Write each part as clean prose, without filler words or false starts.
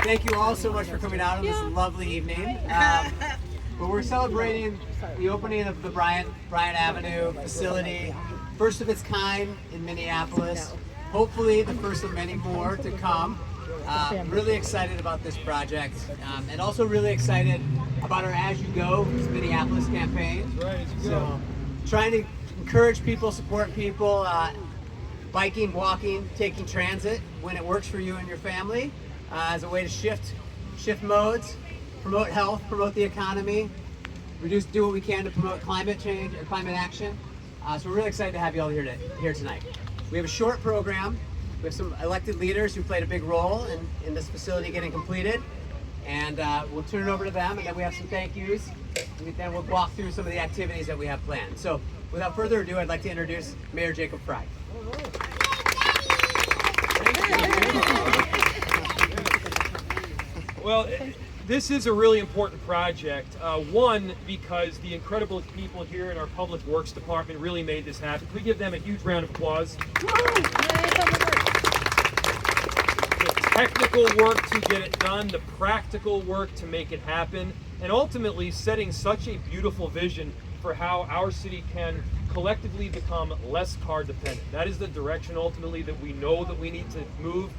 Thank you all so much for coming out on this lovely evening. But we're celebrating the opening of the Bryant Avenue facility, first of its kind in Minneapolis. Hopefully the first of many more to come. Really excited about this project, and also really excited about our As You Go Minneapolis campaign. So trying to encourage people, support people, biking, walking, taking transit when it works for you and your family, as a way to shift modes, promote health, promote the economy, do what we can to promote climate change and climate action. So we're really excited to have you all here tonight. We have a short program. We have some elected leaders who played a big role in this facility getting completed, and we'll turn it over to them, and then we have some thank yous, and then we'll walk through some of the activities that we have planned. So without further ado, I'd like to introduce Mayor Jacob Frey. Well, this is a really important project. One, because the incredible people here in our Public Works Department really made this happen. Can we give them a huge round of applause? The technical work to get it done, the practical work to make it happen, and ultimately setting such a beautiful vision for how our city can collectively become less car dependent. That is the direction ultimately that we know that we need to move,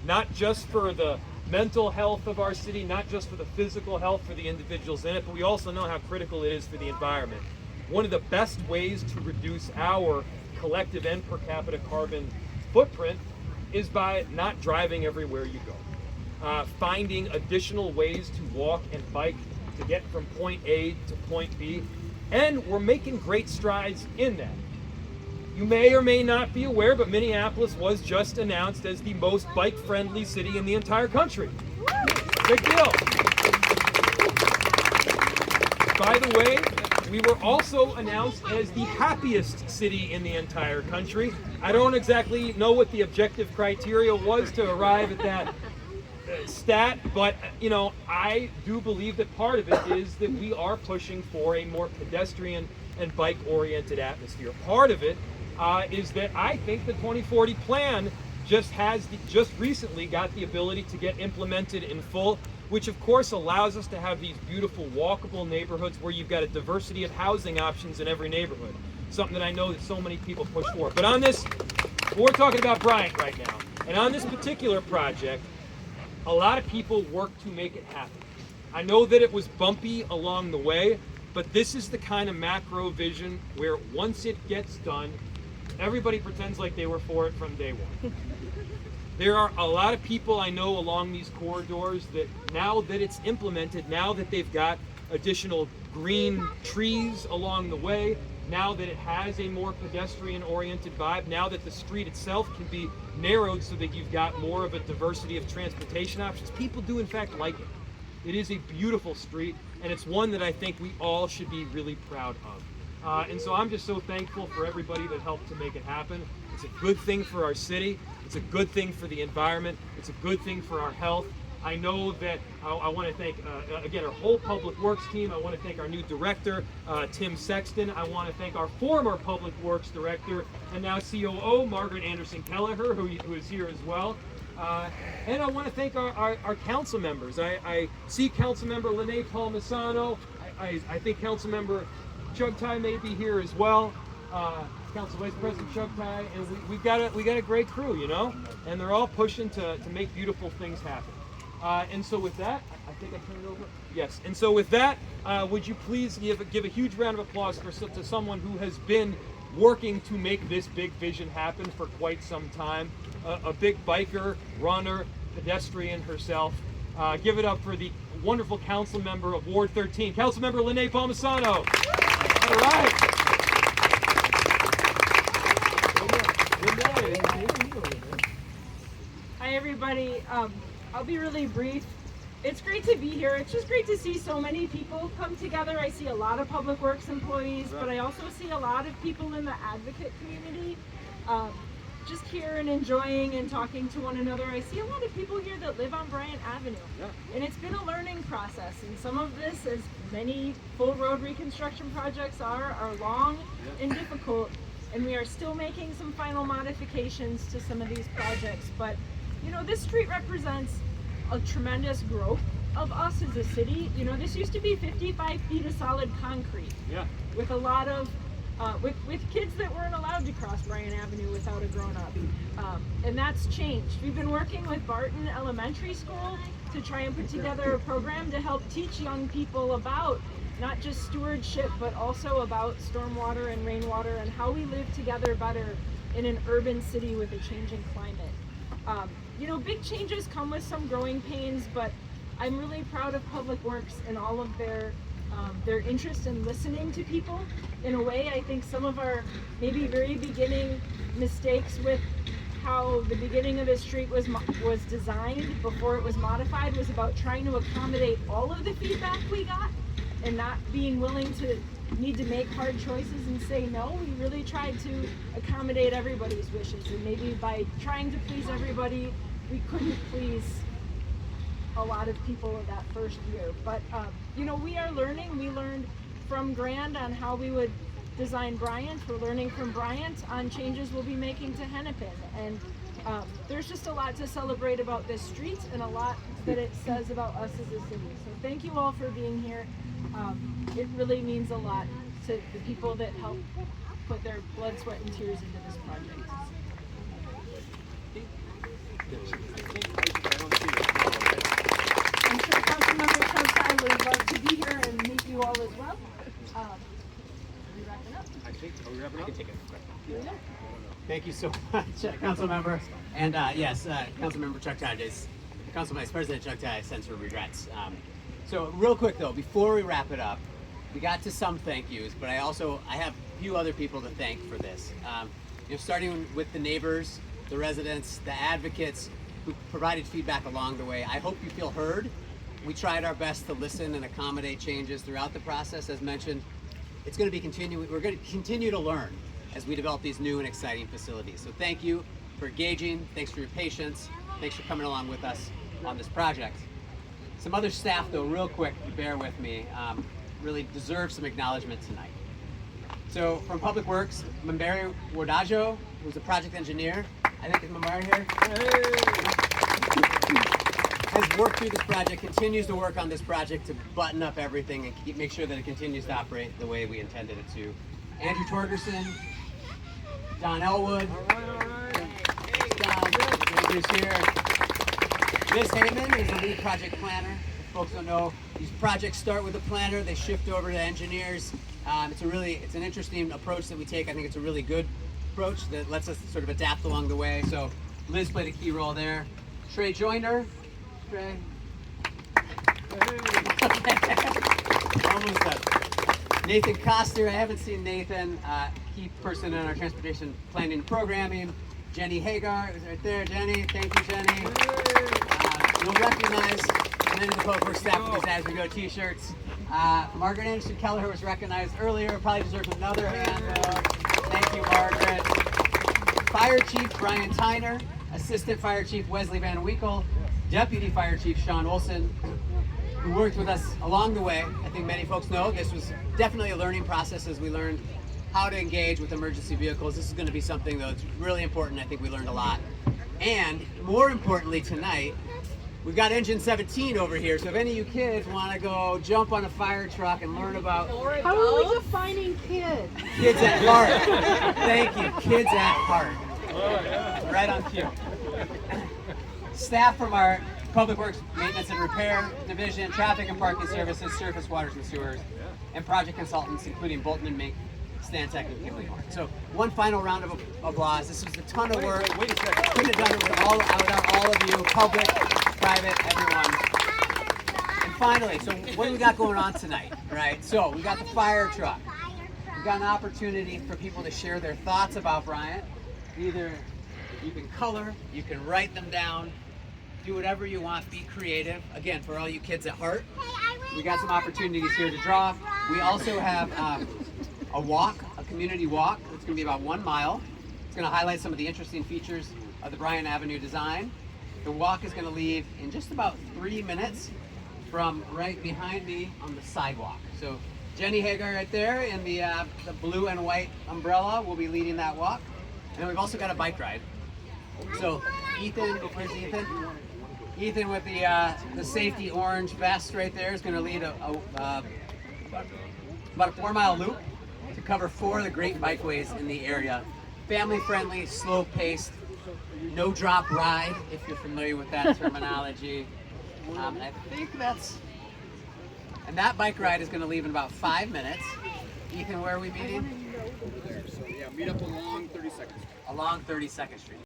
not just for the mental health of our city, not just for the physical health for the individuals in it, but we also know how critical it is for the environment. One of the best ways to reduce our collective and per capita carbon footprint is by not driving everywhere you go. Finding additional ways to walk and bike to get from point A to point B, and we're making great strides in that. You may or may not be aware, but Minneapolis was just announced as the most bike-friendly city in the entire country. Big deal. By the way, we were also announced as the happiest city in the entire country. I don't exactly know what the objective criteria was to arrive at that stat, but I do believe that part of it is that we are pushing for a more pedestrian and bike-oriented atmosphere. Part of it is that I think the 2040 plan just recently got the ability to get implemented in full, which of course allows us to have these beautiful walkable neighborhoods where you've got a diversity of housing options in every neighborhood. Something that I know that so many people push for. But on this, we're talking about Bryant right now, and on this particular project, a lot of people worked to make it happen. I know that it was bumpy along the way, but this is the kind of macro vision where once it gets done, everybody pretends like they were for it from day one. There are a lot of people I know along these corridors that now that it's implemented, now that they've got additional green trees along the way, now that it has a more pedestrian-oriented vibe, now that the street itself can be narrowed so that you've got more of a diversity of transportation options, people do in fact like it. It is a beautiful street, and it's one that I think we all should be really proud of. And so I'm just so thankful for everybody that helped to make it happen. It's a good thing for our city. It's a good thing for the environment. It's a good thing for our health. I know that I want to thank, again, our whole Public Works team. I want to thank our new director, Tim Sexton. I want to thank our former Public Works director and now COO, Margaret Anderson Kelleher, who is here as well. And I want to thank our council members. I see Council Member Palmisano. I think Council Member Chugtai may be here as well. Council Vice President Chugtai, and we got a great crew, and they're all pushing to make beautiful things happen. And so with that, I think I turned it over. Yes. And so with that, would you please give a huge round of applause to someone who has been working to make this big vision happen for quite some time, a big biker, runner, pedestrian herself. Give it up for the wonderful council member of Ward 13, Council Member Palmisano. All right. Hi, everybody. I'll be really brief. It's great to be here. It's just great to see so many people come together. I see a lot of Public Works employees, but I also see a lot of people in the advocate community just here and enjoying and talking to one another. I see a lot of people here that live on Bryant Avenue. And it's been a learning process. And some of this, as many full road reconstruction projects are long and difficult. And we are still making some final modifications to some of these projects. But, this street represents a tremendous growth of us as a city. You know, this used to be 55 feet of solid concrete. Yeah. With a lot of, with kids that weren't allowed to cross Bryant Avenue without a grown-up. And that's changed. We've been working with Barton Elementary School to try and put together a program to help teach young people about not just stewardship, but also about stormwater and rainwater and how we live together better in an urban city with a changing climate. You know, big changes come with some growing pains, but I'm really proud of Public Works and all of their interest in listening to people. In a way, I think some of our maybe very beginning mistakes with how the beginning of the street was designed before it was modified was about trying to accommodate all of the feedback we got and not being willing to need to make hard choices and say no. We really tried to accommodate everybody's wishes, and maybe by trying to please everybody, we couldn't please a lot of people in that first year. But you know, we are learning. We learned from Grand on how we would design Bryant. We're learning from Bryant on changes we'll be making to Hennepin. And there's just a lot to celebrate about this street and a lot that it says about us as a city. So thank you all for being here. It really means a lot to the people that help put their blood, sweat, and tears into this project. I'm sure Councilmember Chelsea would love to be here and meet you all as well. Are we wrapping up? Are we wrapping up? I can take it. Here we go. Thank you so much, Councilmember. And yes, Councilmember Chuck Tadej, Council Vice President Chuck Tadej sends her regrets. So real quick though, before we wrap it up, we got to some thank yous, but I have a few other people to thank for this. You know, starting with the neighbors, the residents, the advocates who provided feedback along the way. I hope you feel heard. We tried our best to listen and accommodate changes throughout the process. As mentioned, it's going to be we're going to continue to learn as we develop these new and exciting facilities. So thank you for engaging. Thanks for your patience. Thanks for coming along with us on this project. Some other staff though, real quick, bear with me, really deserve some acknowledgement tonight. So from Public Works, Mambari Wardajo, who's a project engineer. I think is Mambari here? Has worked through this project, continues to work on this project to button up everything and make sure that it continues to operate the way we intended it to. Andrew Torgerson, Don Elwood, Andrew's here. Liz Heyman is the lead project planner. If folks don't know, these projects start with a planner, they shift over to engineers. It's an interesting approach that we take. I think it's a really good approach that lets us sort of adapt along the way. So Liz played a key role there. Trey Joyner. Trey. Almost done. Nathan Koster. I haven't seen Nathan. Key person in our transportation planning and programming. Jenny Hagar is right there. Jenny, thank you, Jenny. You'll recognize many of the Public Works staff with these As We Go t-shirts. Margaret Anderson Keller was recognized earlier, probably deserves another hand. Thank you, Margaret. Fire Chief Brian Tyner, Assistant Fire Chief Wesley Van Wiekel, Deputy Fire Chief Sean Olson, who worked with us along the way. I think many folks know this was definitely a learning process as we learned how to engage with emergency vehicles. This is going to be something that's really important. I think we learned a lot. And more importantly tonight, we've got Engine 17 over here, so if any of you kids want to go jump on a fire truck and learn about... How are we defining kids? Kids at heart. Thank you, kids at heart. Right on cue. Staff from our Public Works Maintenance and Repair Division, Traffic and Parking Services, Surface Waters and Sewers, and project consultants, including Bolton and Mink, Stantec, and Kimley Horn. So one final round of applause. This was a ton of work. Wait a second. Couldn't have done it without all of you, public, private, everyone. And finally, so what do we got going on tonight, right? So we got the fire truck. We've got an opportunity for people to share their thoughts about Bryant. Either you can color, you can write them down, do whatever you want, be creative. Again, for all you kids at heart, we got some opportunities here to draw. We also have a community walk. It's going to be about 1 mile. It's going to highlight some of the interesting features of the Bryant Avenue design. The walk is going to leave in just about 3 minutes from right behind me on the sidewalk. So Jenny Hagar right there in the blue and white umbrella will be leading that walk. And we've also got a bike ride. So Ethan, where's Ethan? Ethan with the safety orange vest right there is going to lead about a 4-mile loop to cover 4 of the great bikeways in the area. Family friendly, slow paced, no drop ride, if you're familiar with that terminology. And I think and that bike ride is going to leave in about 5 minutes. Ethan, where are we meeting? So yeah, meet up along 32nd Street. Along 32nd Street.